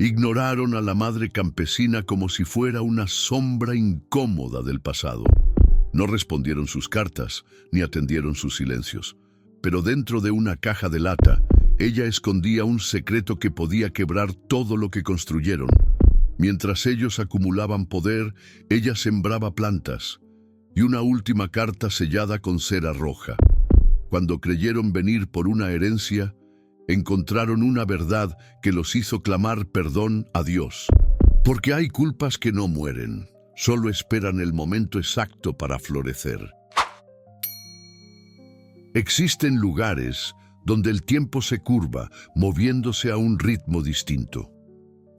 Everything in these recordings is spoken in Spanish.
Ignoraron a la madre campesina como si fuera una sombra incómoda del pasado. No respondieron sus cartas, ni atendieron sus silencios. Pero dentro de una caja de lata, ella escondía un secreto que podía quebrar todo lo que construyeron. Mientras ellos acumulaban poder, ella sembraba plantas. Y una última carta sellada con cera roja. Cuando creyeron venir por una herencia, encontraron una verdad que los hizo clamar perdón a Dios. Porque hay culpas que no mueren, solo esperan el momento exacto para florecer. Existen lugares donde el tiempo se curva, moviéndose a un ritmo distinto.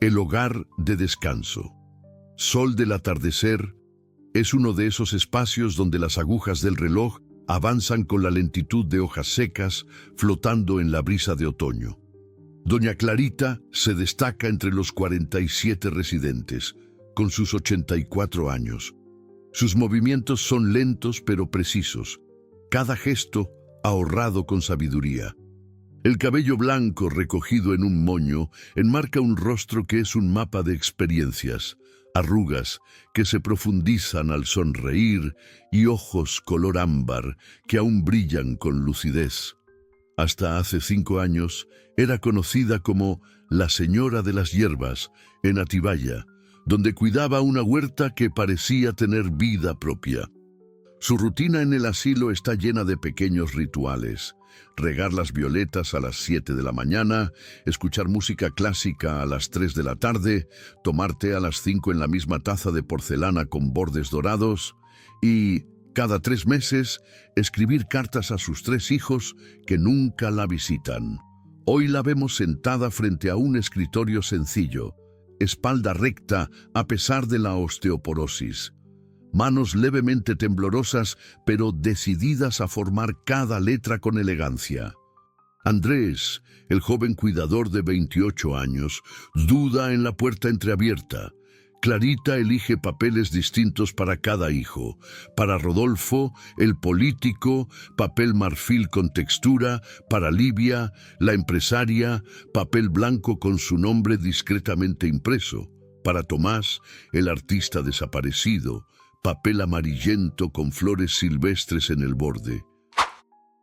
El hogar de descanso. Sol del atardecer es uno de esos espacios donde las agujas del reloj avanzan con la lentitud de hojas secas flotando en la brisa de otoño. Doña Clarita se destaca entre los 47 residentes, con sus 84 años. Sus movimientos son lentos pero precisos, cada gesto ahorrado con sabiduría. El cabello blanco recogido en un moño enmarca un rostro que es un mapa de experiencias, arrugas que se profundizan al sonreír y ojos color ámbar que aún brillan con lucidez. Hasta hace 5 años era conocida como la Señora de las Hierbas en Atibaya, donde cuidaba una huerta que parecía tener vida propia. Su rutina en el asilo está llena de pequeños rituales. Regar las violetas a las 7 de la mañana, escuchar música clásica a las 3 de la tarde, tomar té a las 5 en la misma taza de porcelana con bordes dorados y, cada 3 meses, escribir cartas a sus 3 hijos que nunca la visitan. Hoy la vemos sentada frente a un escritorio sencillo, espalda recta a pesar de la osteoporosis. Manos levemente temblorosas, pero decididas a formar cada letra con elegancia. Andrés, el joven cuidador de 28 años, duda en la puerta entreabierta. Clarita elige papeles distintos para cada hijo. Para Rodolfo, el político, papel marfil con textura. Para Livia, la empresaria, papel blanco con su nombre discretamente impreso. Para Tomás, el artista desaparecido, papel amarillento con flores silvestres en el borde.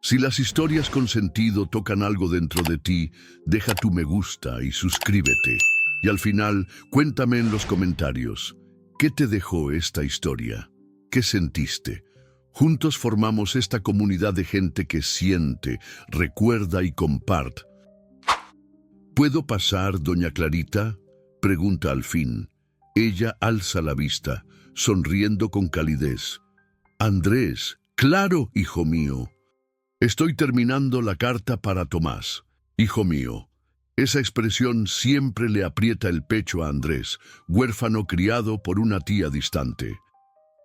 Si las historias con sentido tocan algo dentro de ti, deja tu me gusta y suscríbete. Y al final, cuéntame en los comentarios, ¿qué te dejó esta historia? ¿Qué sentiste? Juntos formamos esta comunidad de gente que siente, recuerda y comparte. ¿Puedo pasar, doña Clarita?, pregunta al fin. Ella alza la vista, sonriendo con calidez. Andrés, claro, hijo mío. Estoy terminando la carta para Tomás. Hijo mío. Esa expresión siempre le aprieta el pecho a Andrés, huérfano criado por una tía distante.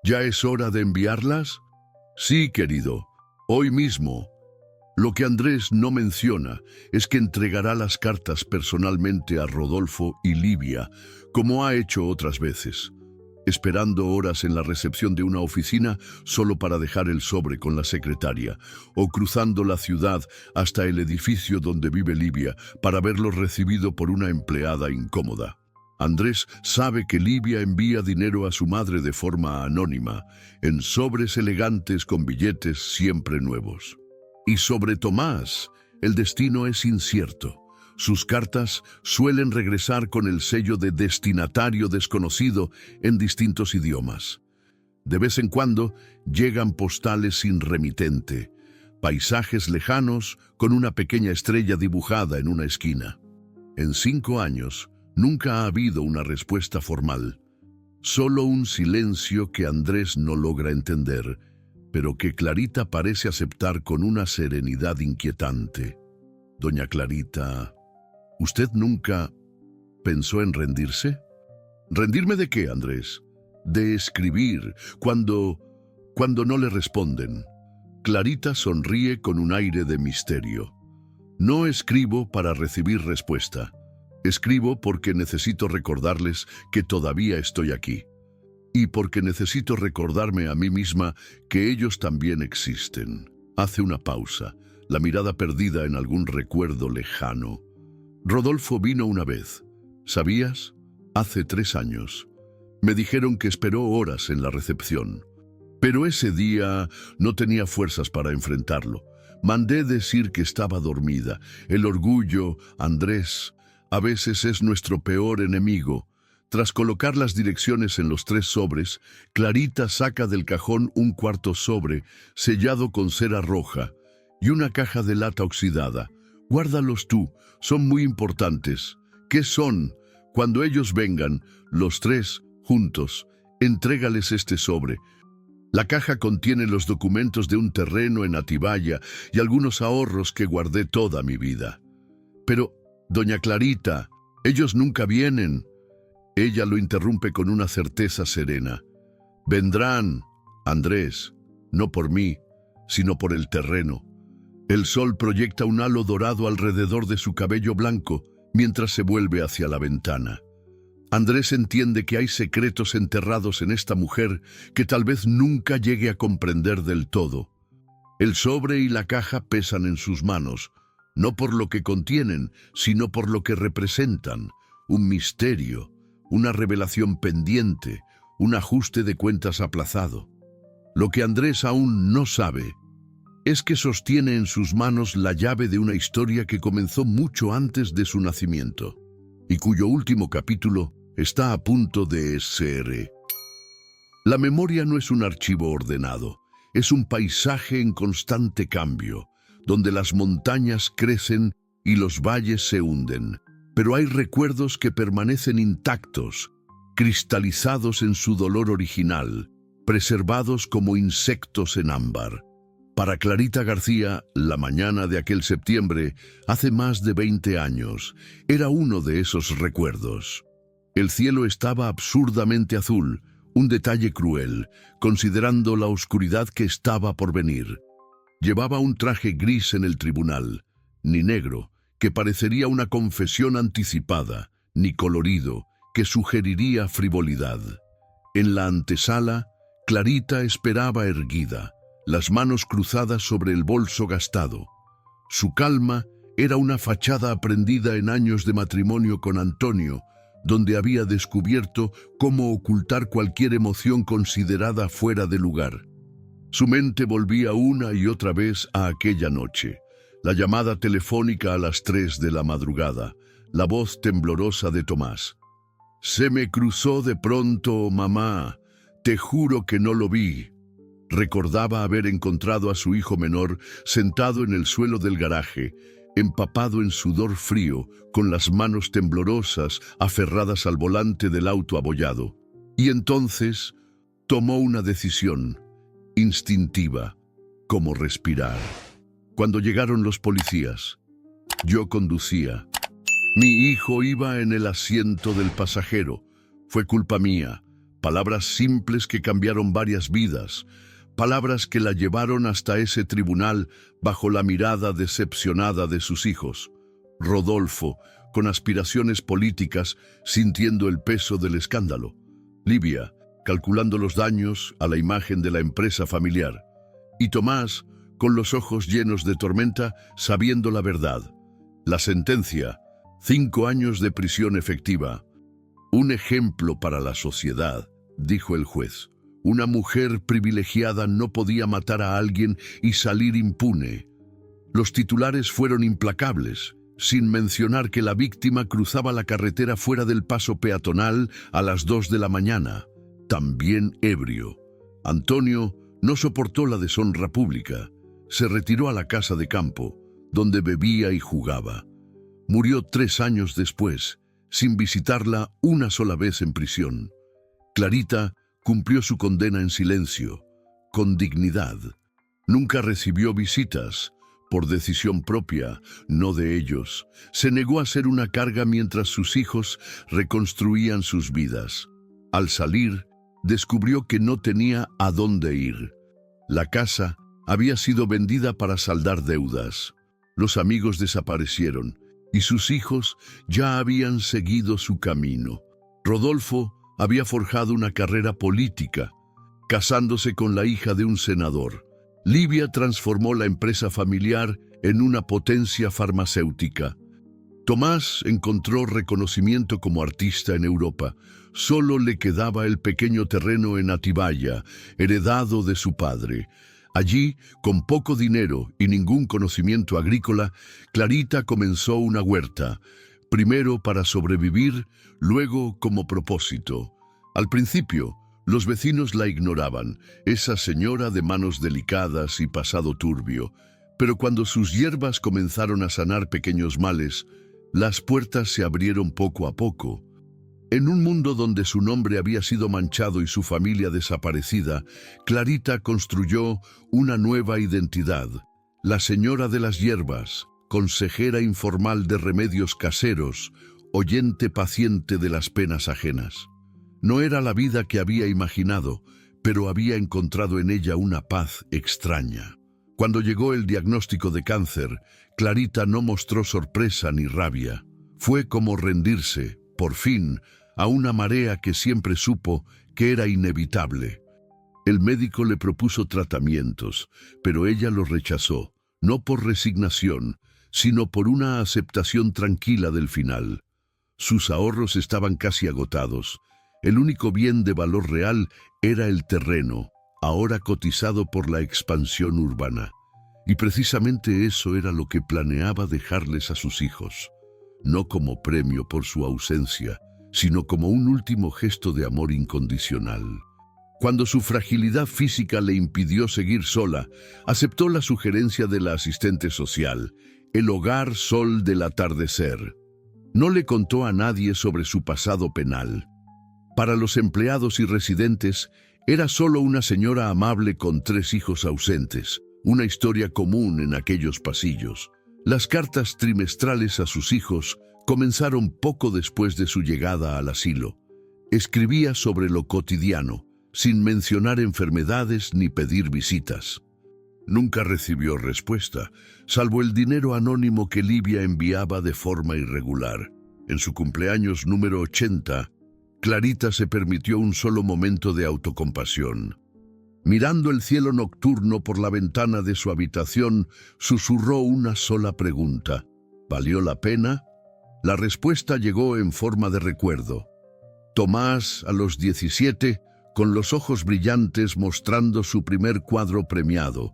¿Ya es hora de enviarlas? Sí, querido. Hoy mismo. Lo que Andrés no menciona es que entregará las cartas personalmente a Rodolfo y Livia, como ha hecho otras veces, esperando horas en la recepción de una oficina solo para dejar el sobre con la secretaria, o cruzando la ciudad hasta el edificio donde vive Livia para verlo recibido por una empleada incómoda. Andrés sabe que Livia envía dinero a su madre de forma anónima, en sobres elegantes con billetes siempre nuevos. Y sobre Tomás, el destino es incierto. Sus cartas suelen regresar con el sello de destinatario desconocido en distintos idiomas. De vez en cuando llegan postales sin remitente, paisajes lejanos con una pequeña estrella dibujada en una esquina. En 5 años nunca ha habido una respuesta formal, solo un silencio que Andrés no logra entender, pero que Clarita parece aceptar con una serenidad inquietante. Doña Clarita, ¿usted nunca pensó en rendirse? ¿Rendirme de qué, Andrés? De escribir, cuando no le responden. Clarita sonríe con un aire de misterio. No escribo para recibir respuesta. Escribo porque necesito recordarles que todavía estoy aquí. Y porque necesito recordarme a mí misma que ellos también existen. Hace una pausa, la mirada perdida en algún recuerdo lejano. Rodolfo vino una vez. ¿Sabías? Hace 3 años. Me dijeron que esperó horas en la recepción. Pero ese día no tenía fuerzas para enfrentarlo. Mandé decir que estaba dormida. El orgullo, Andrés, a veces es nuestro peor enemigo. Tras colocar las direcciones en los 3 sobres, Clarita saca del cajón un cuarto sobre, sellado con cera roja, y una caja de lata oxidada. Guárdalos tú, son muy importantes. ¿Qué son? Cuando ellos vengan, los 3, juntos, entrégales este sobre. La caja contiene los documentos de un terreno en Atibaya y algunos ahorros que guardé toda mi vida. Pero, doña Clarita, ellos nunca vienen. Ella lo interrumpe con una certeza serena. Vendrán, Andrés, no por mí, sino por el terreno. El sol proyecta un halo dorado alrededor de su cabello blanco mientras se vuelve hacia la ventana. Andrés entiende que hay secretos enterrados en esta mujer que tal vez nunca llegue a comprender del todo. El sobre y la caja pesan en sus manos, no por lo que contienen, sino por lo que representan, un misterio, una revelación pendiente, un ajuste de cuentas aplazado. Lo que Andrés aún no sabe es que sostiene en sus manos la llave de una historia que comenzó mucho antes de su nacimiento y cuyo último capítulo está a punto de ser. La memoria no es un archivo ordenado, es un paisaje en constante cambio, donde las montañas crecen y los valles se hunden, pero hay recuerdos que permanecen intactos, cristalizados en su dolor original, preservados como insectos en ámbar. Para Clarita García, la mañana de aquel septiembre, hace más de 20 años, era uno de esos recuerdos. El cielo estaba absurdamente azul, un detalle cruel, considerando la oscuridad que estaba por venir. Llevaba un traje gris en el tribunal, ni negro, que parecería una confesión anticipada, ni colorido, que sugeriría frivolidad. En la antesala, Clarita esperaba erguida, las manos cruzadas sobre el bolso gastado. Su calma era una fachada aprendida en años de matrimonio con Antonio, donde había descubierto cómo ocultar cualquier emoción considerada fuera de lugar. Su mente volvía una y otra vez a aquella noche. La llamada telefónica a las 3 de la madrugada, la voz temblorosa de Tomás. «Se me cruzó de pronto, mamá. Te juro que no lo vi». Recordaba haber encontrado a su hijo menor sentado en el suelo del garaje, empapado en sudor frío, con las manos temblorosas aferradas al volante del auto abollado. Y entonces tomó una decisión, instintiva, como respirar. Cuando llegaron los policías, yo conducía. Mi hijo iba en el asiento del pasajero. Fue culpa mía. Palabras simples que cambiaron varias vidas. Palabras que la llevaron hasta ese tribunal bajo la mirada decepcionada de sus hijos. Rodolfo, con aspiraciones políticas, sintiendo el peso del escándalo. Livia, calculando los daños a la imagen de la empresa familiar. Y Tomás, con los ojos llenos de tormenta, sabiendo la verdad. La sentencia, 5 años de prisión efectiva. Un ejemplo para la sociedad, dijo el juez. Una mujer privilegiada no podía matar a alguien y salir impune. Los titulares fueron implacables, sin mencionar que la víctima cruzaba la carretera fuera del paso peatonal a las 2 de la mañana, también ebrio. Antonio no soportó la deshonra pública. Se retiró a la casa de campo, donde bebía y jugaba. Murió 3 años después, sin visitarla una sola vez en prisión. Clarita cumplió su condena en silencio, con dignidad. Nunca recibió visitas, por decisión propia, no de ellos. Se negó a ser una carga mientras sus hijos reconstruían sus vidas. Al salir, descubrió que no tenía a dónde ir. La casa había sido vendida para saldar deudas. Los amigos desaparecieron y sus hijos ya habían seguido su camino. Rodolfo había forjado una carrera política, casándose con la hija de un senador. Livia transformó la empresa familiar en una potencia farmacéutica. Tomás encontró reconocimiento como artista en Europa. Solo le quedaba el pequeño terreno en Atibaya, heredado de su padre. Allí, con poco dinero y ningún conocimiento agrícola, Clarita comenzó una huerta, primero para sobrevivir, luego como propósito. Al principio, los vecinos la ignoraban, esa señora de manos delicadas y pasado turbio, pero cuando sus hierbas comenzaron a sanar pequeños males, las puertas se abrieron poco a poco. En un mundo donde su nombre había sido manchado y su familia desaparecida, Clarita construyó una nueva identidad, la señora de las hierbas, consejera informal de remedios caseros, oyente paciente de las penas ajenas. No era la vida que había imaginado, pero había encontrado en ella una paz extraña. Cuando llegó el diagnóstico de cáncer, Clarita no mostró sorpresa ni rabia. Fue como rendirse, por fin, a una marea que siempre supo que era inevitable. El médico le propuso tratamientos, pero ella los rechazó, no por resignación, sino por una aceptación tranquila del final. Sus ahorros estaban casi agotados. El único bien de valor real era el terreno, ahora cotizado por la expansión urbana. Y precisamente eso era lo que planeaba dejarles a sus hijos, no como premio por su ausencia, sino como un último gesto de amor incondicional. Cuando su fragilidad física le impidió seguir sola, aceptó la sugerencia de la asistente social, el Hogar Sol del Atardecer. No le contó a nadie sobre su pasado penal. Para los empleados y residentes, era solo una señora amable con 3 hijos ausentes, una historia común en aquellos pasillos. Las cartas trimestrales a sus hijos comenzaron poco después de su llegada al asilo. Escribía sobre lo cotidiano, sin mencionar enfermedades ni pedir visitas. Nunca recibió respuesta, salvo el dinero anónimo que Livia enviaba de forma irregular. En su cumpleaños número 80, Clarita se permitió un solo momento de autocompasión. Mirando el cielo nocturno por la ventana de su habitación, susurró una sola pregunta. ¿Valió la pena? La respuesta llegó en forma de recuerdo. Tomás, a los 17, con los ojos brillantes mostrando su primer cuadro premiado.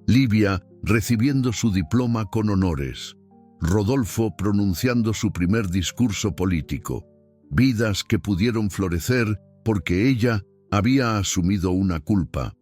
Livia, recibiendo su diploma con honores. Rodolfo, pronunciando su primer discurso político. Vidas que pudieron florecer porque ella había asumido una culpa.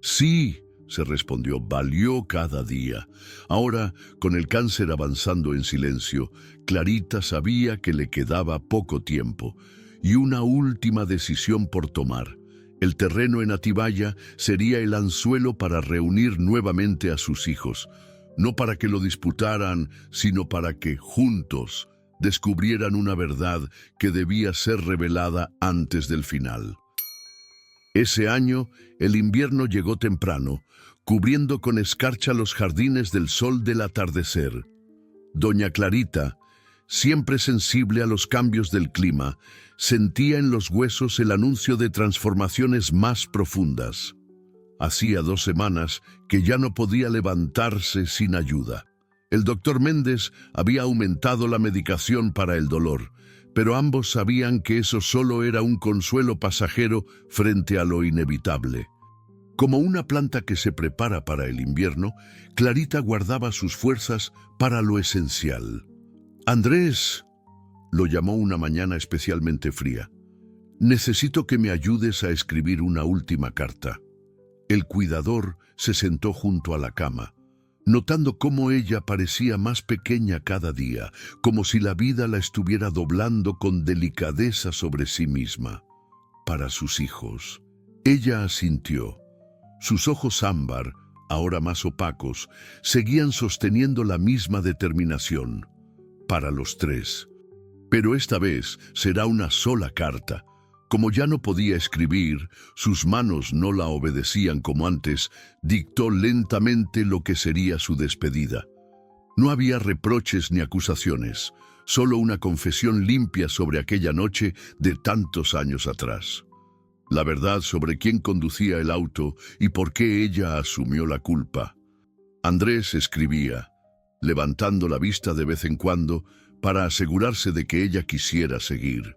Sí, se respondió, valió cada día. Ahora, con el cáncer avanzando en silencio, Clarita sabía que le quedaba poco tiempo y una última decisión por tomar. El terreno en Atibaya sería el anzuelo para reunir nuevamente a sus hijos, no para que lo disputaran, sino para que, juntos, descubrieran una verdad que debía ser revelada antes del final. Ese año, el invierno llegó temprano, cubriendo con escarcha los jardines del Sol del Atardecer. Doña Clarita, siempre sensible a los cambios del clima, sentía en los huesos el anuncio de transformaciones más profundas. Hacía 2 semanas que ya no podía levantarse sin ayuda. El doctor Méndez había aumentado la medicación para el dolor, pero ambos sabían que eso solo era un consuelo pasajero frente a lo inevitable. Como una planta que se prepara para el invierno, Clarita guardaba sus fuerzas para lo esencial. «Andrés», lo llamó una mañana especialmente fría, «necesito que me ayudes a escribir una última carta». El cuidador se sentó junto a la cama, notando cómo ella parecía más pequeña cada día, como si la vida la estuviera doblando con delicadeza sobre sí misma. Para sus hijos. Ella asintió. Sus ojos ámbar, ahora más opacos, seguían sosteniendo la misma determinación. Para los 3. Pero esta vez será una sola carta. Como ya no podía escribir, sus manos no la obedecían como antes, dictó lentamente lo que sería su despedida. No había reproches ni acusaciones, solo una confesión limpia sobre aquella noche de tantos años atrás. La verdad sobre quién conducía el auto y por qué ella asumió la culpa. Andrés escribía, levantando la vista de vez en cuando para asegurarse de que ella quisiera seguir.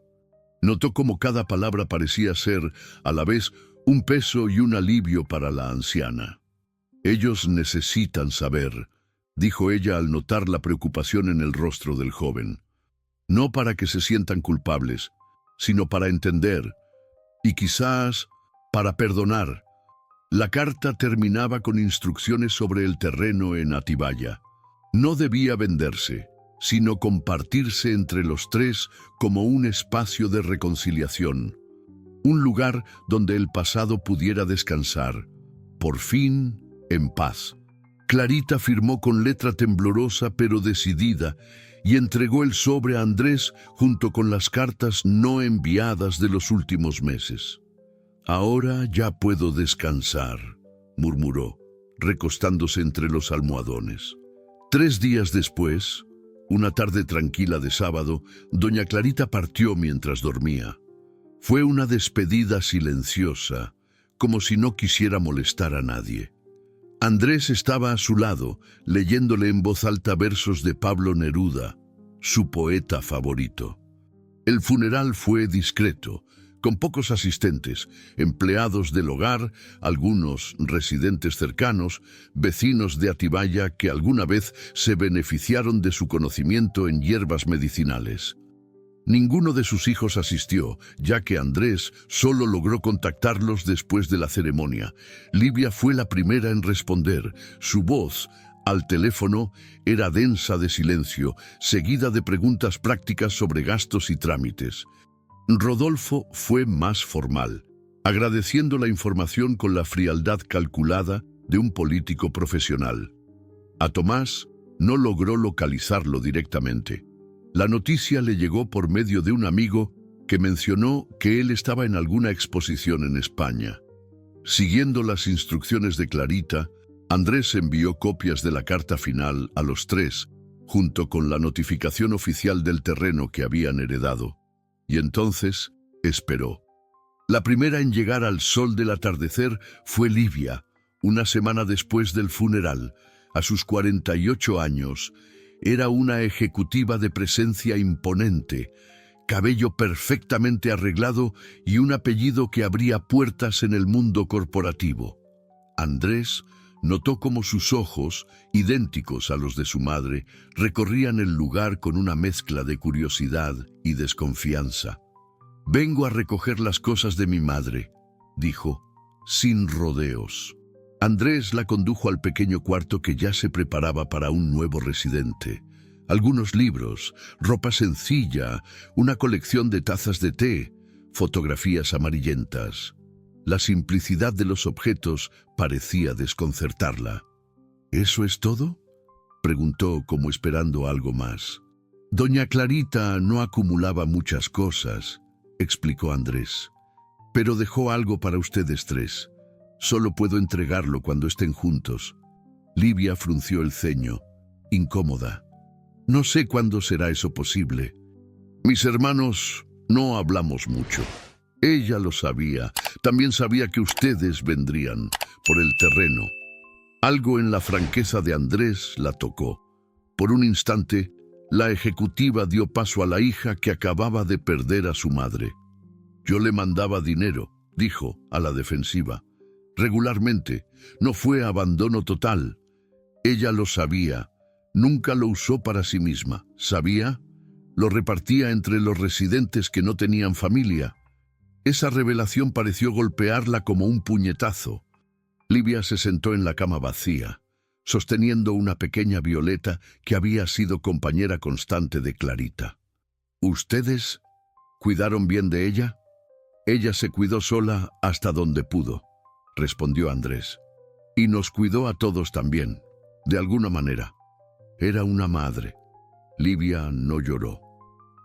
Notó cómo cada palabra parecía ser, a la vez, un peso y un alivio para la anciana. «Ellos necesitan saber», dijo ella al notar la preocupación en el rostro del joven. «No para que se sientan culpables, sino para entender, y quizás para perdonar». La carta terminaba con instrucciones sobre el terreno en Atibaya. No debía venderse, sino compartirse entre los tres como un espacio de reconciliación, un lugar donde el pasado pudiera descansar, por fin, en paz. Clarita firmó con letra temblorosa pero decidida y entregó el sobre a Andrés junto con las cartas no enviadas de los últimos meses. «Ahora ya puedo descansar», murmuró, recostándose entre los almohadones. 3 días después, una tarde tranquila de sábado, doña Clarita partió mientras dormía. Fue una despedida silenciosa, como si no quisiera molestar a nadie. Andrés estaba a su lado, leyéndole en voz alta versos de Pablo Neruda, su poeta favorito. El funeral fue discreto, con pocos asistentes, empleados del hogar, algunos residentes cercanos, vecinos de Atibaya que alguna vez se beneficiaron de su conocimiento en hierbas medicinales. Ninguno de sus hijos asistió, ya que Andrés solo logró contactarlos después de la ceremonia. Livia fue la primera en responder. Su voz, al teléfono, era densa de silencio, seguida de preguntas prácticas sobre gastos y trámites. Rodolfo fue más formal, agradeciendo la información con la frialdad calculada de un político profesional. A Tomás no logró localizarlo directamente. La noticia le llegó por medio de un amigo que mencionó que él estaba en alguna exposición en España. Siguiendo las instrucciones de Clarita, Andrés envió copias de la carta final a los tres, junto con la notificación oficial del terreno que habían heredado. Y entonces esperó. La primera en llegar al sol del atardecer fue Livia, una semana después del funeral. A sus 48 años, era una ejecutiva de presencia imponente, cabello perfectamente arreglado y un apellido que abría puertas en el mundo corporativo. Andrés notó cómo sus ojos, idénticos a los de su madre, recorrían el lugar con una mezcla de curiosidad y desconfianza. «Vengo a recoger las cosas de mi madre», dijo, sin rodeos. Andrés la condujo al pequeño cuarto que ya se preparaba para un nuevo residente. Algunos libros, ropa sencilla, una colección de tazas de té, fotografías amarillentas. La simplicidad de los objetos parecía desconcertarla. «¿Eso es todo?», preguntó como esperando algo más. «Doña Clarita no acumulaba muchas cosas», explicó Andrés, «pero dejó algo para ustedes tres. Solo puedo entregarlo cuando estén juntos». Livia frunció el ceño, incómoda. «No sé cuándo será eso posible. Mis hermanos no hablamos mucho». Ella lo sabía. También sabía que ustedes vendrían por el terreno. Algo en la franqueza de Andrés la tocó. Por un instante, la ejecutiva dio paso a la hija que acababa de perder a su madre. «Yo le mandaba dinero», dijo, a la defensiva. «Regularmente. No fue abandono total. Ella lo sabía. Nunca lo usó para sí misma. ¿Sabía? Lo repartía entre los residentes que no tenían familia». Esa revelación pareció golpearla como un puñetazo. Livia se sentó en la cama vacía, sosteniendo una pequeña Violeta que había sido compañera constante de Clarita. «¿Ustedes cuidaron bien de ella?» «Ella se cuidó sola hasta donde pudo», respondió Andrés. «Y nos cuidó a todos también, de alguna manera. Era una madre». Livia no lloró,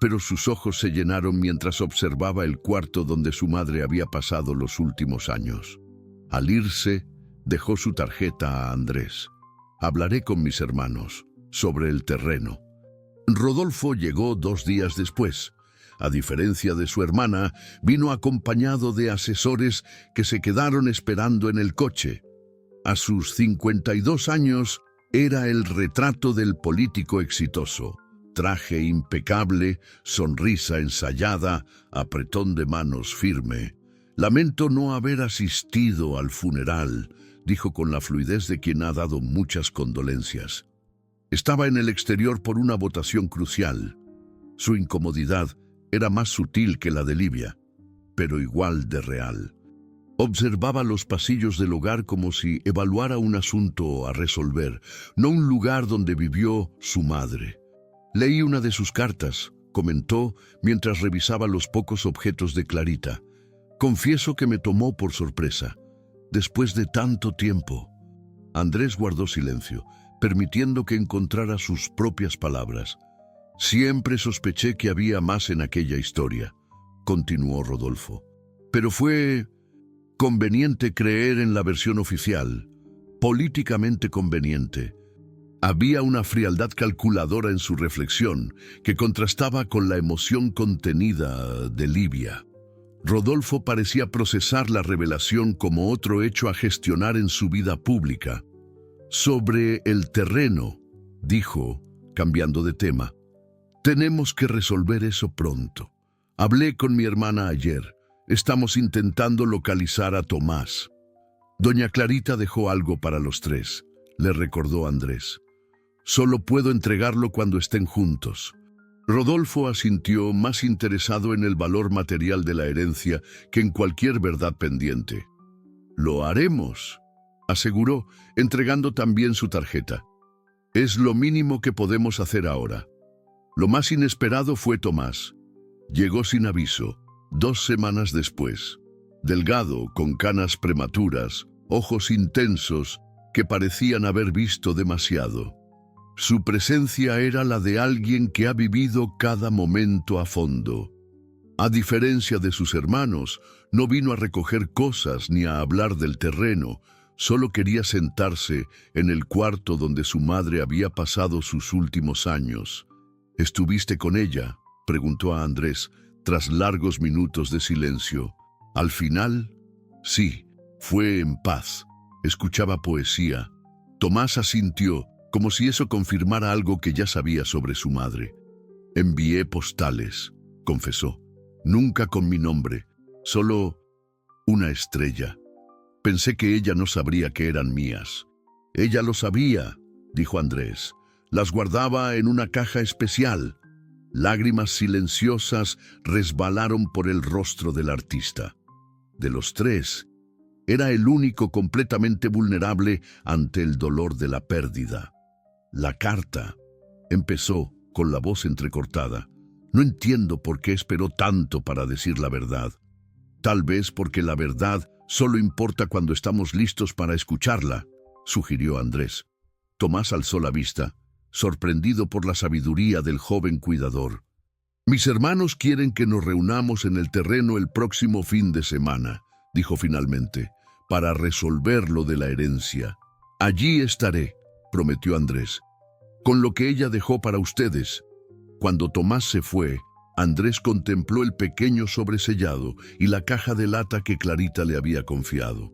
pero sus ojos se llenaron mientras observaba el cuarto donde su madre había pasado los últimos años. Al irse, dejó su tarjeta a Andrés. «Hablaré con mis hermanos sobre el terreno». Rodolfo llegó 2 días después. A diferencia de su hermana, vino acompañado de asesores que se quedaron esperando en el coche. A sus 52 años, era el retrato del político exitoso. traje impecable, sonrisa ensayada, apretón de manos firme. Lamento no haber asistido al funeral, dijo con la fluidez de quien ha dado muchas condolencias. Estaba en el exterior por una votación crucial. Su incomodidad era más sutil que la de Livia, pero igual de real. Observaba los pasillos del hogar como si evaluara un asunto a resolver, no un lugar donde vivió su madre. Leí una de sus cartas, comentó mientras revisaba los pocos objetos de Clarita. Confieso que me tomó por sorpresa. Después de tanto tiempo. Andrés guardó silencio, permitiendo que encontrara sus propias palabras. Siempre sospeché que había más en aquella historia, continuó Rodolfo. Pero fue conveniente creer en la versión oficial, políticamente conveniente. Había una frialdad calculadora en su reflexión que contrastaba con la emoción contenida de Livia. Rodolfo parecía procesar la revelación como otro hecho a gestionar en su vida pública. Sobre el terreno, dijo, cambiando de tema. Tenemos que resolver eso pronto. Hablé con mi hermana ayer. Estamos intentando localizar a Tomás. Doña Clarita dejó algo para los tres, le recordó Andrés. Solo puedo entregarlo cuando estén juntos. Rodolfo asintió, más interesado en el valor material de la herencia que en cualquier verdad pendiente. Lo haremos, aseguró, entregando también su tarjeta. Es lo mínimo que podemos hacer ahora. Lo más inesperado fue Tomás. Llegó sin aviso, 2 semanas después. Delgado, con canas prematuras, ojos intensos que parecían haber visto demasiado. Su presencia era la de alguien que ha vivido cada momento a fondo. A diferencia de sus hermanos, no vino a recoger cosas ni a hablar del terreno, solo quería sentarse en el cuarto donde su madre había pasado sus últimos años. ¿Estuviste con ella?, preguntó a Andrés, tras largos minutos de silencio. Al final, sí, fue en paz. Escuchaba poesía. Tomás asintió, como si eso confirmara algo que ya sabía sobre su madre. Envié postales, confesó. Nunca con mi nombre, solo una estrella. Pensé que ella no sabría que eran mías. Ella lo sabía, dijo Andrés. Las guardaba en una caja especial. Lágrimas silenciosas resbalaron por el rostro del artista. De los tres, era el único completamente vulnerable ante el dolor de la pérdida. La carta, empezó con la voz entrecortada. No entiendo por qué esperó tanto para decir la verdad. Tal vez porque la verdad solo importa cuando estamos listos para escucharla, sugirió Andrés. Tomás alzó la vista, sorprendido por la sabiduría del joven cuidador. Mis hermanos quieren que nos reunamos en el terreno el próximo fin de semana, dijo finalmente, para resolver lo de la herencia. Allí estaré, prometió Andrés, con lo que ella dejó para ustedes. Cuando Tomás se fue, Andrés contempló el pequeño sobresellado y la caja de lata que Clarita le había confiado.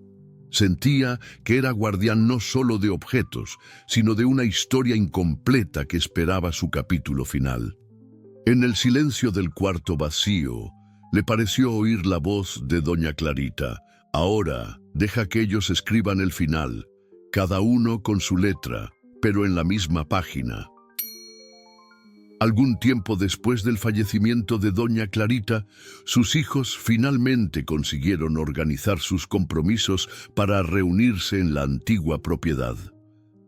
Sentía que era guardián no solo de objetos, sino de una historia incompleta que esperaba su capítulo final. En el silencio del cuarto vacío, le pareció oír la voz de doña Clarita. Ahora, deja que ellos escriban el final, cada uno con su letra, pero en la misma página. Algún tiempo después del fallecimiento de doña Clarita, sus hijos finalmente consiguieron organizar sus compromisos para reunirse en la antigua propiedad.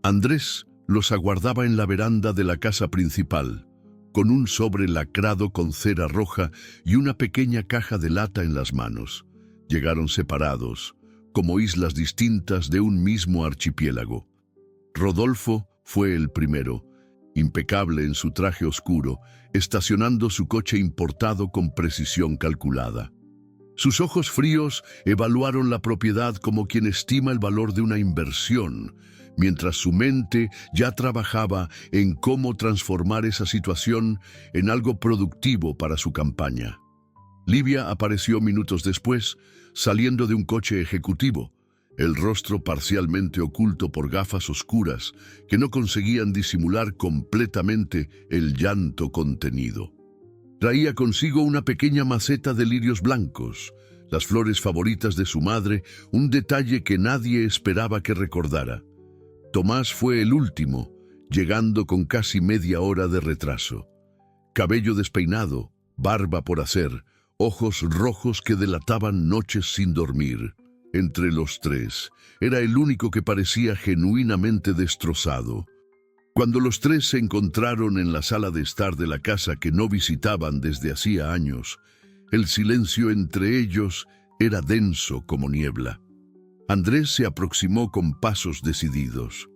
Andrés los aguardaba en la veranda de la casa principal, con un sobre lacrado con cera roja y una pequeña caja de lata en las manos. Llegaron separados, como islas distintas de un mismo archipiélago. Rodolfo fue el primero, impecable en su traje oscuro, estacionando su coche importado con precisión calculada. Sus ojos fríos evaluaron la propiedad como quien estima el valor de una inversión, mientras su mente ya trabajaba en cómo transformar esa situación en algo productivo para su campaña. Livia apareció minutos después, saliendo de un coche ejecutivo. el rostro parcialmente oculto por gafas oscuras que no conseguían disimular completamente el llanto contenido. Traía consigo una pequeña maceta de lirios blancos, las flores favoritas de su madre, un detalle que nadie esperaba que recordara. Tomás fue el último, llegando con casi media hora de retraso. Cabello despeinado, barba por hacer, ojos rojos que delataban noches sin dormir. Entre los tres, era el único que parecía genuinamente destrozado. Cuando los tres se encontraron en la sala de estar de la casa que no visitaban desde hacía años, el silencio entre ellos era denso como niebla. Andrés se aproximó con pasos decididos.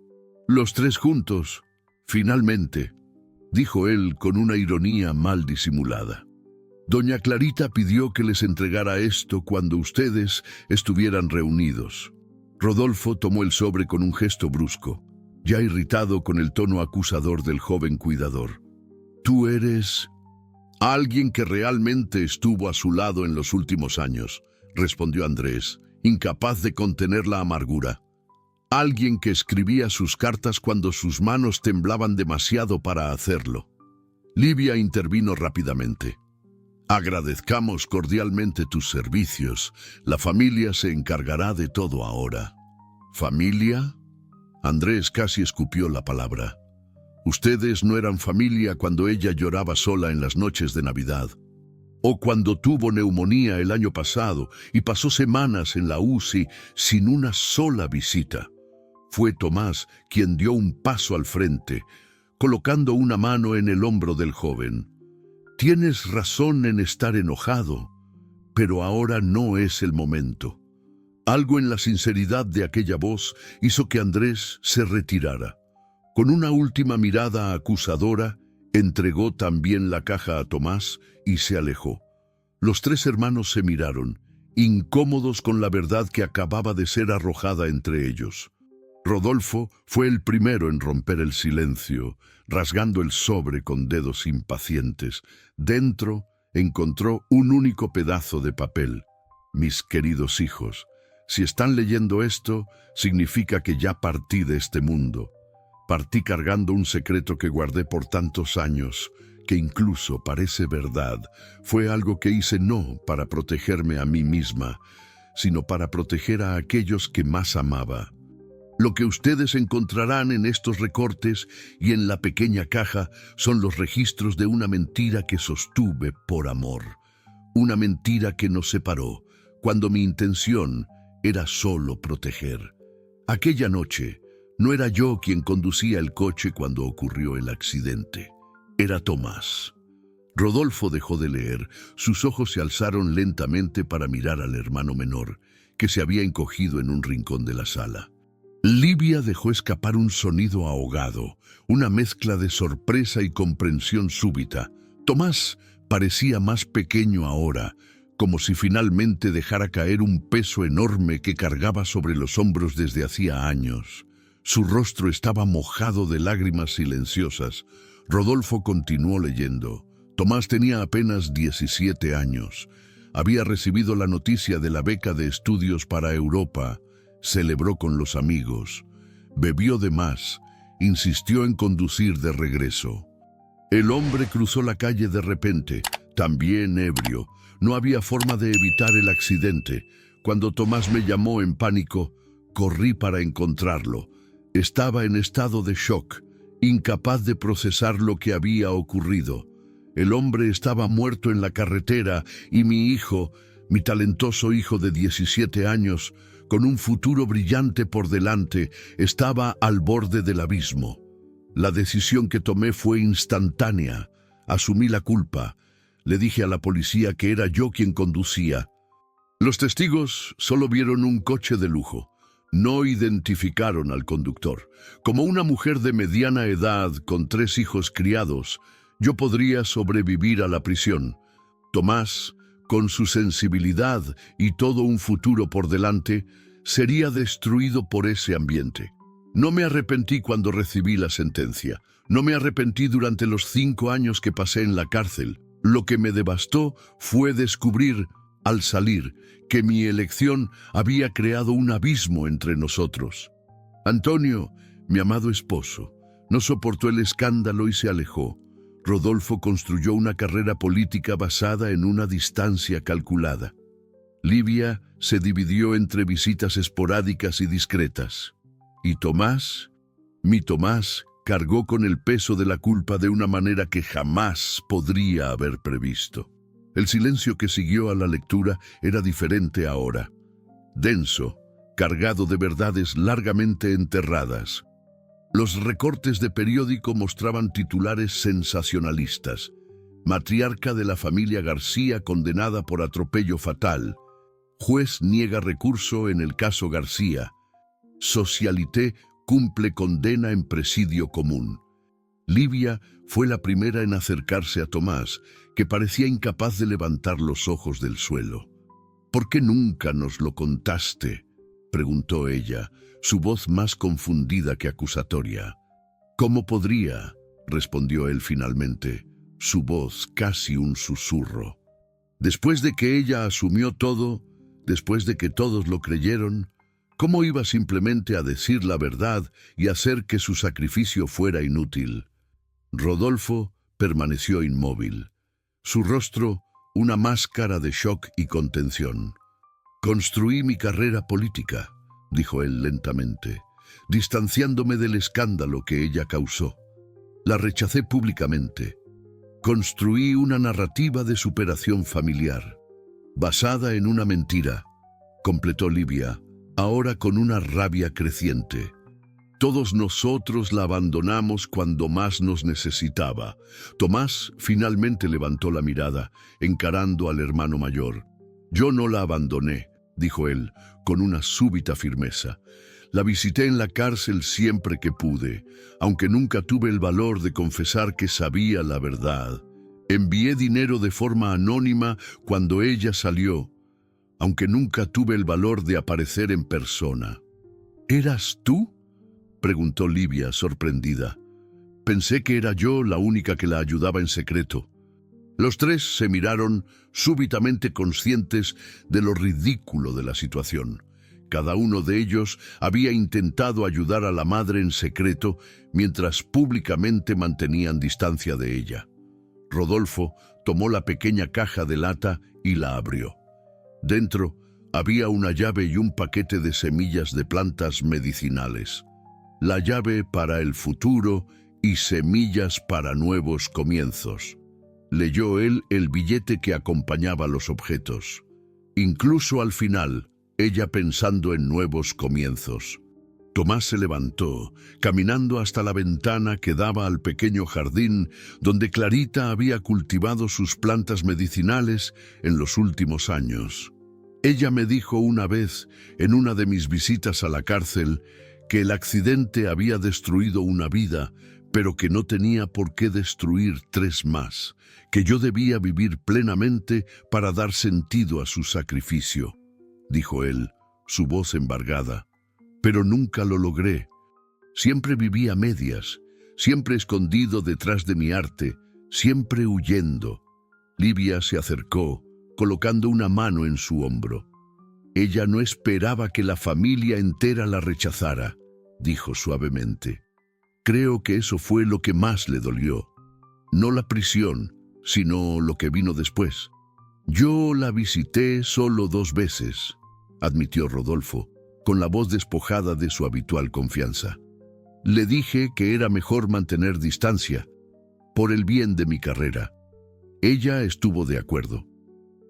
«Los tres juntos, finalmente», dijo él con una ironía mal disimulada. «Doña Clarita pidió que les entregara esto cuando ustedes estuvieran reunidos». Rodolfo tomó el sobre con un gesto brusco, ya irritado con el tono acusador del joven cuidador. «Tú eres alguien que realmente estuvo a su lado en los últimos años», respondió Andrés, incapaz de contener la amargura. «Alguien que escribía sus cartas cuando sus manos temblaban demasiado para hacerlo». Livia intervino rápidamente. «Agradezcamos cordialmente tus servicios. La familia se encargará de todo ahora». «¿Familia?». Andrés casi escupió la palabra. «Ustedes no eran familia cuando ella lloraba sola en las noches de Navidad. O cuando tuvo neumonía el año pasado y pasó semanas en la UCI sin una sola visita. Fue Tomás quien dio un paso al frente, colocando una mano en el hombro del joven. «Tienes razón en estar enojado, pero ahora no es el momento». Algo en la sinceridad de aquella voz hizo que Andrés se retirara. Con una última mirada acusadora, entregó también la caja a Tomás y se alejó. Los tres hermanos se miraron, incómodos con la verdad que acababa de ser arrojada entre ellos. Rodolfo fue el primero en romper el silencio, rasgando el sobre con dedos impacientes. Dentro encontró un único pedazo de papel. «Mis queridos hijos, si están leyendo esto, significa que ya partí de este mundo. Partí cargando un secreto que guardé por tantos años, que incluso parece verdad. Fue algo que hice no para protegerme a mí misma, sino para proteger a aquellos que más amaba. Lo que ustedes encontrarán en estos recortes y en la pequeña caja son los registros de una mentira que sostuve por amor. Una mentira que nos separó, cuando mi intención era solo proteger. Aquella noche, no era yo quien conducía el coche cuando ocurrió el accidente. Era Tomás». Rodolfo dejó de leer, sus ojos se alzaron lentamente para mirar al hermano menor, que se había encogido en un rincón de la sala. Livia dejó escapar un sonido ahogado, una mezcla de sorpresa y comprensión súbita. Tomás parecía más pequeño ahora, como si finalmente dejara caer un peso enorme que cargaba sobre los hombros desde hacía años. Su rostro estaba mojado de lágrimas silenciosas. Rodolfo continuó leyendo. Tomás tenía apenas 17 años. Había recibido la noticia de la beca de estudios para Europa. Celebró con los amigos. Bebió de más. Insistió en conducir de regreso. El hombre cruzó la calle de repente, también ebrio. No había forma de evitar el accidente. Cuando Tomás me llamó en pánico, corrí para encontrarlo. Estaba en estado de shock, incapaz de procesar lo que había ocurrido. El hombre estaba muerto en la carretera y mi hijo, mi talentoso hijo de 17 años, con un futuro brillante por delante, estaba al borde del abismo. La decisión que tomé fue instantánea. Asumí la culpa. Le dije a la policía que era yo quien conducía. Los testigos solo vieron un coche de lujo. No identificaron al conductor. Como una mujer de mediana edad con 3 hijos criados, yo podría sobrevivir a la prisión. Tomás, con su sensibilidad y todo un futuro por delante, sería destruido por ese ambiente. No me arrepentí cuando recibí la sentencia. No me arrepentí durante los 5 años que pasé en la cárcel. Lo que me devastó fue descubrir al salir, que mi elección había creado un abismo entre nosotros. Antonio, mi amado esposo, no soportó el escándalo y se alejó. Rodolfo construyó una carrera política basada en una distancia calculada. Livia se dividió entre visitas esporádicas y discretas. Y Tomás, mi Tomás, cargó con el peso de la culpa de una manera que jamás podría haber previsto. El silencio que siguió a la lectura era diferente ahora. Denso, cargado de verdades largamente enterradas. Los recortes de periódico mostraban titulares sensacionalistas. Matriarca de la familia García condenada por atropello fatal. Juez niega recurso en el caso García. Socialité cumple condena en presidio común. Livia fue la primera en acercarse a Tomás, que parecía incapaz de levantar los ojos del suelo. «¿Por qué nunca nos lo contaste?», preguntó ella, su voz más confundida que acusatoria. «¿Cómo podría?», respondió él finalmente, su voz casi un susurro. Después de que ella asumió todo, después de que todos lo creyeron, ¿cómo iba simplemente a decir la verdad y hacer que su sacrificio fuera inútil? Rodolfo permaneció inmóvil. Su rostro, una máscara de shock y contención. «Construí mi carrera política», dijo él lentamente, distanciándome del escándalo que ella causó. La rechacé públicamente. Construí una narrativa de superación familiar, basada en una mentira, completó Livia, ahora con una rabia creciente. Todos nosotros la abandonamos cuando más nos necesitaba. Tomás finalmente levantó la mirada, encarando al hermano mayor. «Yo no la abandoné», dijo él, con una súbita firmeza. «La visité en la cárcel siempre que pude, aunque nunca tuve el valor de confesar que sabía la verdad. Envié dinero de forma anónima cuando ella salió, aunque nunca tuve el valor de aparecer en persona». «¿Eras tú?», preguntó Livia, sorprendida. «Pensé que era yo la única que la ayudaba en secreto». Los tres se miraron, súbitamente conscientes de lo ridículo de la situación. Cada uno de ellos había intentado ayudar a la madre en secreto, mientras públicamente mantenían distancia de ella. Rodolfo tomó la pequeña caja de lata y la abrió. Dentro había una llave y un paquete de semillas de plantas medicinales. La llave para el futuro y semillas para nuevos comienzos. Leyó él el billete que acompañaba los objetos. Incluso al final, ella pensando en nuevos comienzos. Tomás se levantó, caminando hasta la ventana que daba al pequeño jardín donde Clarita había cultivado sus plantas medicinales en los últimos años. Ella me dijo una vez, en una de mis visitas a la cárcel, que el accidente había destruido una vida, pero que no tenía por qué destruir 3 más, que yo debía vivir plenamente para dar sentido a su sacrificio, dijo él, su voz embargada. Pero nunca lo logré. Siempre viví a medias, siempre escondido detrás de mi arte, siempre huyendo. Livia se acercó, colocando una mano en su hombro. Ella no esperaba que la familia entera la rechazara, dijo suavemente. Creo que eso fue lo que más le dolió. No la prisión, sino lo que vino después. Yo la visité solo 2 veces, admitió Rodolfo, con la voz despojada de su habitual confianza. Le dije que era mejor mantener distancia, por el bien de mi carrera. Ella estuvo de acuerdo.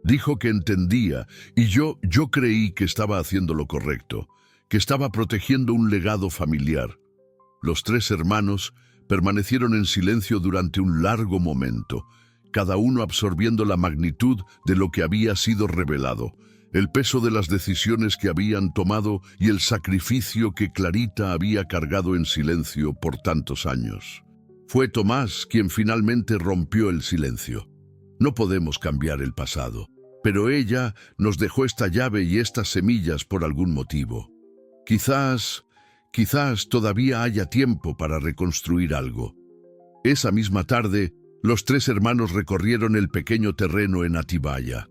Dijo que entendía, y yo creí que estaba haciendo lo correcto, que estaba protegiendo un legado familiar. Los 3 hermanos permanecieron en silencio durante un largo momento, cada uno absorbiendo la magnitud de lo que había sido revelado, el peso de las decisiones que habían tomado y el sacrificio que Clarita había cargado en silencio por tantos años. Fue Tomás quien finalmente rompió el silencio. No podemos cambiar el pasado, pero ella nos dejó esta llave y estas semillas por algún motivo. Quizás todavía haya tiempo para reconstruir algo. Esa misma tarde, los 3 hermanos recorrieron el pequeño terreno en Atibaya.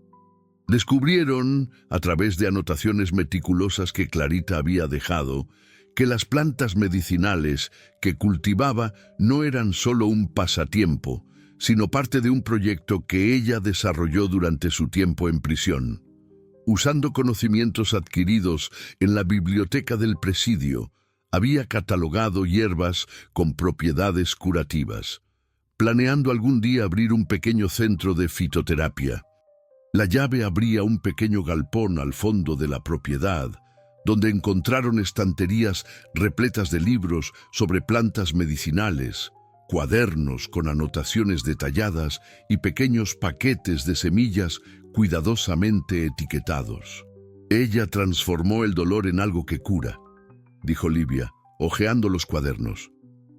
Descubrieron, a través de anotaciones meticulosas que Clarita había dejado, que las plantas medicinales que cultivaba no eran solo un pasatiempo, sino parte de un proyecto que ella desarrolló durante su tiempo en prisión. Usando conocimientos adquiridos en la biblioteca del presidio, había catalogado hierbas con propiedades curativas, planeando algún día abrir un pequeño centro de fitoterapia. La llave abría un pequeño galpón al fondo de la propiedad, donde encontraron estanterías repletas de libros sobre plantas medicinales, cuadernos con anotaciones detalladas y pequeños paquetes de semillas cuidadosamente etiquetados. Ella transformó el dolor en algo que cura, dijo Livia, hojeando los cuadernos.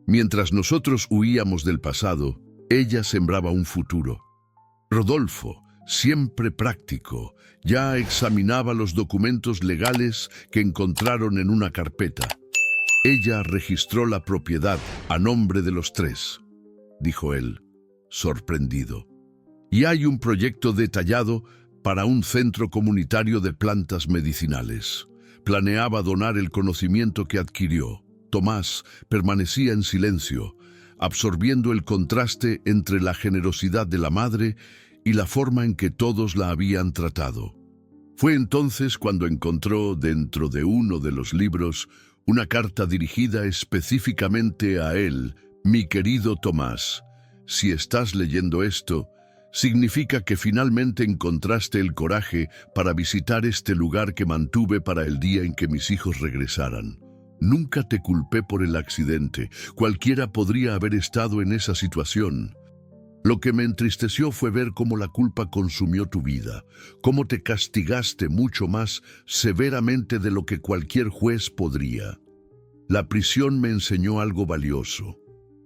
Mientras nosotros huíamos del pasado, ella sembraba un futuro. Rodolfo, siempre práctico, ya examinaba los documentos legales que encontraron en una carpeta. Ella registró la propiedad a nombre de los tres, dijo él, sorprendido. Y hay un proyecto detallado para un centro comunitario de plantas medicinales. Planeaba donar el conocimiento que adquirió. Tomás permanecía en silencio, absorbiendo el contraste entre la generosidad de la madre y la forma en que todos la habían tratado. Fue entonces cuando encontró dentro de uno de los libros una carta dirigida específicamente a él. Mi querido Tomás, si estás leyendo esto, significa que finalmente encontraste el coraje para visitar este lugar que mantuve para el día en que mis hijos regresaran. Nunca te culpé por el accidente. Cualquiera podría haber estado en esa situación. Lo que me entristeció fue ver cómo la culpa consumió tu vida, cómo te castigaste mucho más severamente de lo que cualquier juez podría. La prisión me enseñó algo valioso,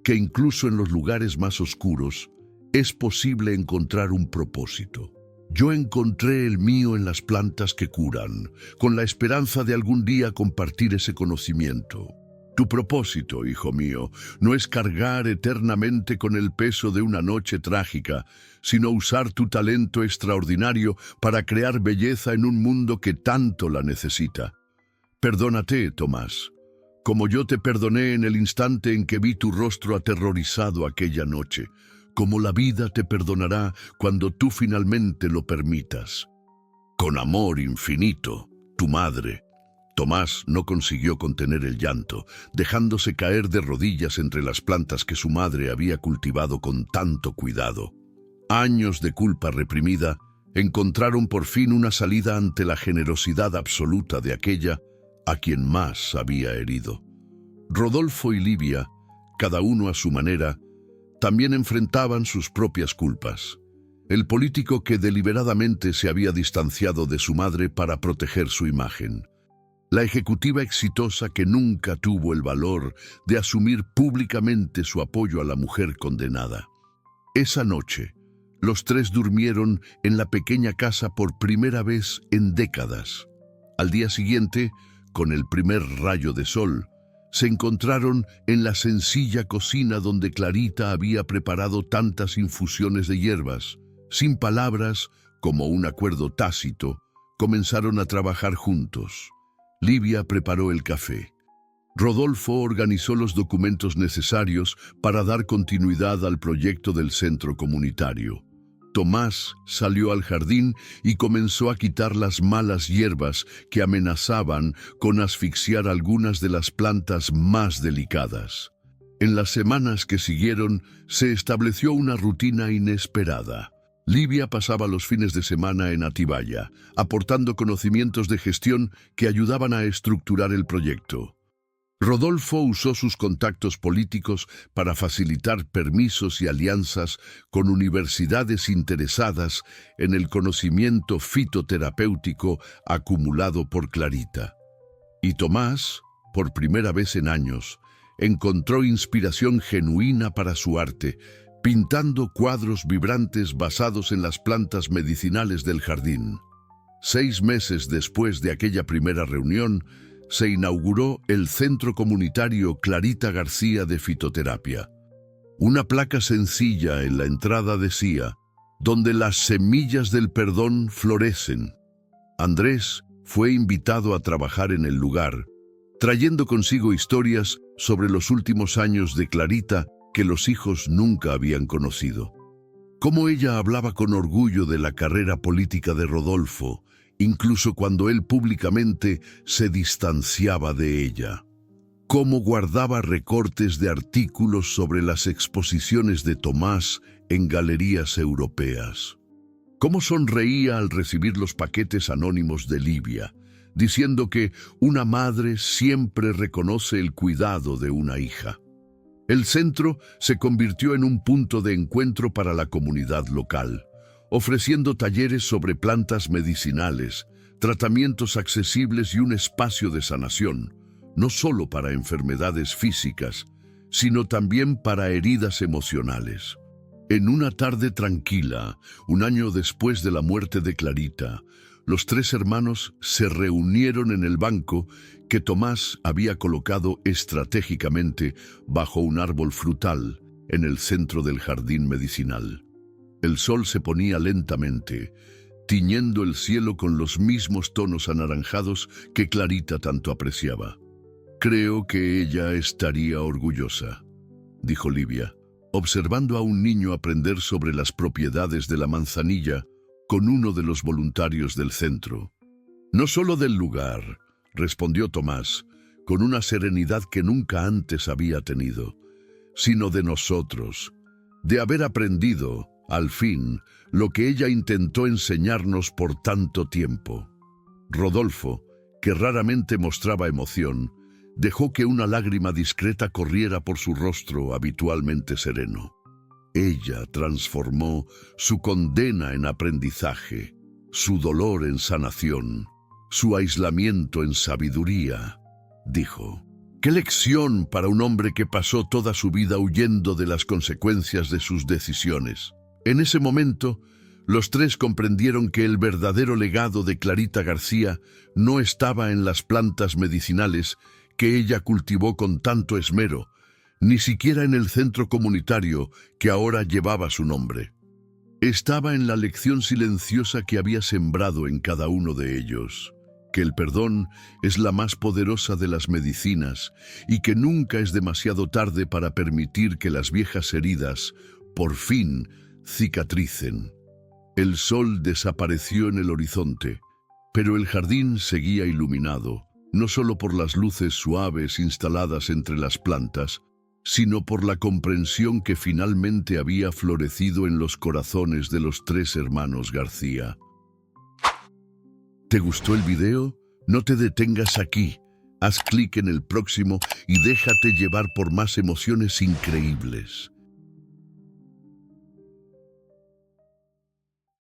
que incluso en los lugares más oscuros es posible encontrar un propósito. Yo encontré el mío en las plantas que curan, con la esperanza de algún día compartir ese conocimiento. Tu propósito, hijo mío, no es cargar eternamente con el peso de una noche trágica, sino usar tu talento extraordinario para crear belleza en un mundo que tanto la necesita. Perdónate, Tomás, como yo te perdoné en el instante en que vi tu rostro aterrorizado aquella noche, como la vida te perdonará cuando tú finalmente lo permitas. Con amor infinito, tu madre. Tomás no consiguió contener el llanto, dejándose caer de rodillas entre las plantas que su madre había cultivado con tanto cuidado. Años de culpa reprimida encontraron por fin una salida ante la generosidad absoluta de aquella a quien más había herido. Rodolfo y Livia, cada uno a su manera, también enfrentaban sus propias culpas. El político que deliberadamente se había distanciado de su madre para proteger su imagen. La ejecutiva exitosa que nunca tuvo el valor de asumir públicamente su apoyo a la mujer condenada. Esa noche, los tres durmieron en la pequeña casa por primera vez en décadas. Al día siguiente, con el primer rayo de sol, se encontraron en la sencilla cocina donde Clarita había preparado tantas infusiones de hierbas. Sin palabras, como un acuerdo tácito, comenzaron a trabajar juntos. Livia preparó el café. Rodolfo organizó los documentos necesarios para dar continuidad al proyecto del centro comunitario. Tomás salió al jardín y comenzó a quitar las malas hierbas que amenazaban con asfixiar algunas de las plantas más delicadas. En las semanas que siguieron, se estableció una rutina inesperada. Livia pasaba los fines de semana en Atibaya, aportando conocimientos de gestión que ayudaban a estructurar el proyecto. Rodolfo usó sus contactos políticos para facilitar permisos y alianzas con universidades interesadas en el conocimiento fitoterapéutico acumulado por Clarita. Y Tomás, por primera vez en años, encontró inspiración genuina para su arte, pintando cuadros vibrantes basados en las plantas medicinales del jardín. 6 meses después de aquella primera reunión, se inauguró el Centro Comunitario Clarita García de Fitoterapia. Una placa sencilla en la entrada decía: donde las semillas del perdón florecen. Andrés fue invitado a trabajar en el lugar, trayendo consigo historias sobre los últimos años de Clarita que los hijos nunca habían conocido. Cómo ella hablaba con orgullo de la carrera política de Rodolfo, incluso cuando él públicamente se distanciaba de ella. Cómo guardaba recortes de artículos sobre las exposiciones de Tomás en galerías europeas. Cómo sonreía al recibir los paquetes anónimos de Livia, diciendo que una madre siempre reconoce el cuidado de una hija. El centro se convirtió en un punto de encuentro para la comunidad local, ofreciendo talleres sobre plantas medicinales, tratamientos accesibles y un espacio de sanación, no solo para enfermedades físicas, sino también para heridas emocionales. En una tarde tranquila, un año después de la muerte de Clarita, los tres hermanos se reunieron en el banco que Tomás había colocado estratégicamente bajo un árbol frutal en el centro del jardín medicinal. El sol se ponía lentamente, tiñendo el cielo con los mismos tonos anaranjados que Clarita tanto apreciaba. «Creo que ella estaría orgullosa», dijo Livia, observando a un niño aprender sobre las propiedades de la manzanilla con uno de los voluntarios del centro. «No solo del lugar», respondió Tomás, con una serenidad que nunca antes había tenido, «sino de nosotros, de haber aprendido, al fin, lo que ella intentó enseñarnos por tanto tiempo». Rodolfo, que raramente mostraba emoción, dejó que una lágrima discreta corriera por su rostro habitualmente sereno. Ella transformó su condena en aprendizaje, su dolor en sanación, su aislamiento en sabiduría, dijo. «Qué lección para un hombre que pasó toda su vida huyendo de las consecuencias de sus decisiones». En ese momento, los tres comprendieron que el verdadero legado de Clarita García no estaba en las plantas medicinales que ella cultivó con tanto esmero, ni siquiera en el centro comunitario que ahora llevaba su nombre. Estaba en la lección silenciosa que había sembrado en cada uno de ellos, que el perdón es la más poderosa de las medicinas y que nunca es demasiado tarde para permitir que las viejas heridas, por fin, cicatricen. El sol desapareció en el horizonte, pero el jardín seguía iluminado, no solo por las luces suaves instaladas entre las plantas, sino por la comprensión que finalmente había florecido en los corazones de los tres hermanos García. ¿Te gustó el video? No te detengas aquí. Haz clic en el próximo y déjate llevar por más emociones increíbles.